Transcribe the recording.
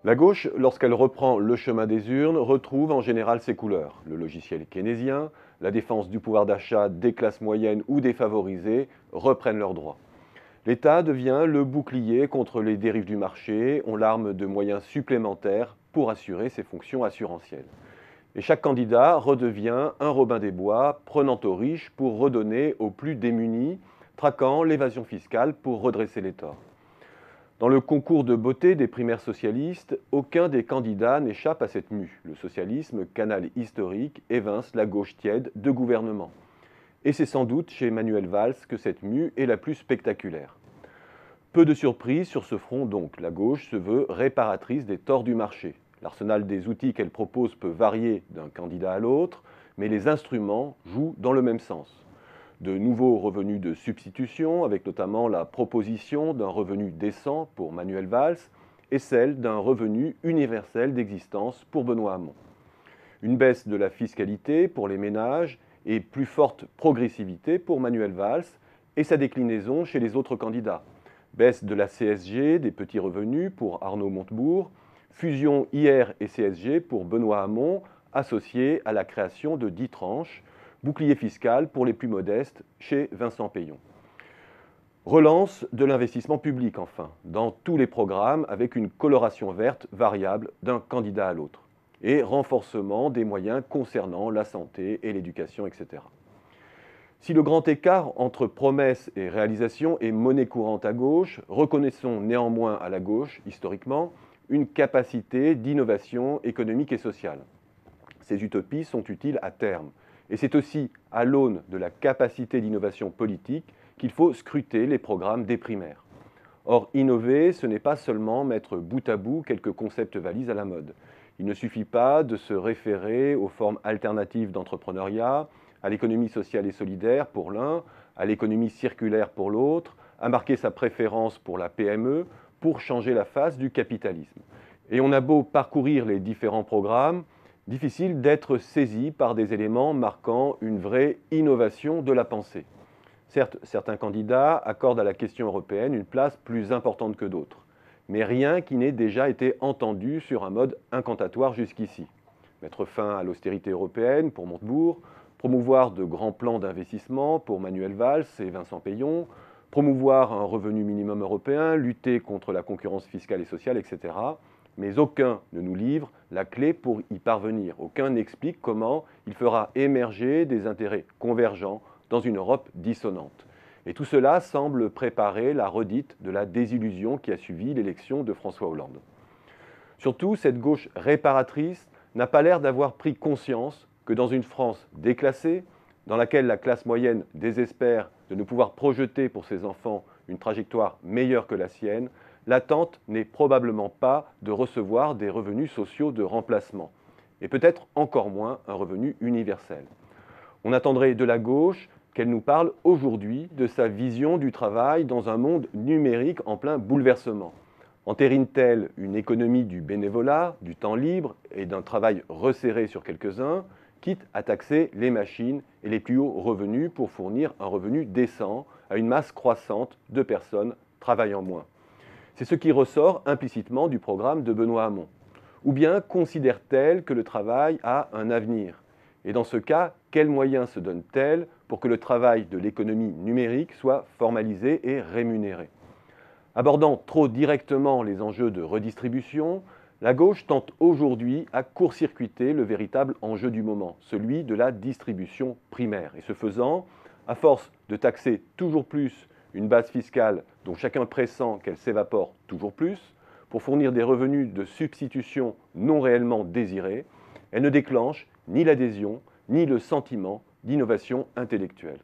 La gauche, lorsqu'elle reprend le chemin des urnes, retrouve en général ses couleurs. Le logiciel keynésien, la défense du pouvoir d'achat des classes moyennes ou défavorisées reprennent leurs droits. L'État devient le bouclier contre les dérives du marché, on l'arme de moyens supplémentaires pour assurer ses fonctions assurantielles. Et chaque candidat redevient un Robin des Bois, prenant aux riches pour redonner aux plus démunis, traquant l'évasion fiscale pour redresser les torts. Dans le concours de beauté des primaires socialistes, aucun des candidats n'échappe à cette mue. Le socialisme, canal historique, évince la gauche tiède de gouvernement. Et c'est sans doute chez Manuel Valls que cette mue est la plus spectaculaire. Peu de surprises sur ce front donc. La gauche se veut réparatrice des torts du marché. L'arsenal des outils qu'elle propose peut varier d'un candidat à l'autre, mais les instruments jouent dans le même sens. De nouveaux revenus de substitution, avec notamment la proposition d'un revenu décent pour Manuel Valls et celle d'un revenu universel d'existence pour Benoît Hamon. Une baisse de la fiscalité pour les ménages et plus forte progressivité pour Manuel Valls et sa déclinaison chez les autres candidats. Baisse de la CSG des petits revenus pour Arnaud Montebourg, fusion IR et CSG pour Benoît Hamon, associée à la création de 10 tranches, bouclier fiscal pour les plus modestes chez Vincent Peillon. Relance de l'investissement public enfin, dans tous les programmes avec une coloration verte variable d'un candidat à l'autre. Et renforcement des moyens concernant la santé et l'éducation, etc. Si le grand écart entre promesses et réalisation est monnaie courante à gauche, reconnaissons néanmoins à la gauche, historiquement, une capacité d'innovation économique et sociale. Ces utopies sont utiles à terme. Et c'est aussi à l'aune de la capacité d'innovation politique qu'il faut scruter les programmes des primaires. Or, innover, ce n'est pas seulement mettre bout à bout quelques concepts valises à la mode. Il ne suffit pas de se référer aux formes alternatives d'entrepreneuriat, à l'économie sociale et solidaire pour l'un, à l'économie circulaire pour l'autre, à marquer sa préférence pour la PME, pour changer la face du capitalisme. Et on a beau parcourir les différents programmes, difficile d'être saisi par des éléments marquant une vraie innovation de la pensée. Certes, certains candidats accordent à la question européenne une place plus importante que d'autres, mais rien qui n'ait déjà été entendu sur un mode incantatoire jusqu'ici. Mettre fin à l'austérité européenne pour Montebourg, promouvoir de grands plans d'investissement pour Manuel Valls et Vincent Peillon, promouvoir un revenu minimum européen, lutter contre la concurrence fiscale et sociale, etc. Mais aucun ne nous livre la clé pour y parvenir. Aucun n'explique comment il fera émerger des intérêts convergents dans une Europe dissonante. Et tout cela semble préparer la redite de la désillusion qui a suivi l'élection de François Hollande. Surtout, cette gauche réparatrice n'a pas l'air d'avoir pris conscience que dans une France déclassée, dans laquelle la classe moyenne désespère de ne pouvoir projeter pour ses enfants une trajectoire meilleure que la sienne, l'attente n'est probablement pas de recevoir des revenus sociaux de remplacement, et peut-être encore moins un revenu universel. On attendrait de la gauche qu'elle nous parle aujourd'hui de sa vision du travail dans un monde numérique en plein bouleversement. Entérine-t-elle une économie du bénévolat, du temps libre et d'un travail resserré sur quelques-uns, quitte à taxer les machines et les plus hauts revenus pour fournir un revenu décent à une masse croissante de personnes travaillant moins? C'est ce qui ressort implicitement du programme de Benoît Hamon. Ou bien considère-t-elle que le travail a un avenir? Et dans ce cas, quels moyens se donne-t-elle pour que le travail de l'économie numérique soit formalisé et rémunéré? Abordant trop directement les enjeux de redistribution, la gauche tente aujourd'hui à court-circuiter le véritable enjeu du moment, celui de la distribution primaire. Et ce faisant, à force de taxer toujours plus une base fiscale dont chacun pressent qu'elle s'évapore toujours plus, pour fournir des revenus de substitution non réellement désirés, elle ne déclenche ni l'adhésion, ni le sentiment d'innovation intellectuelle.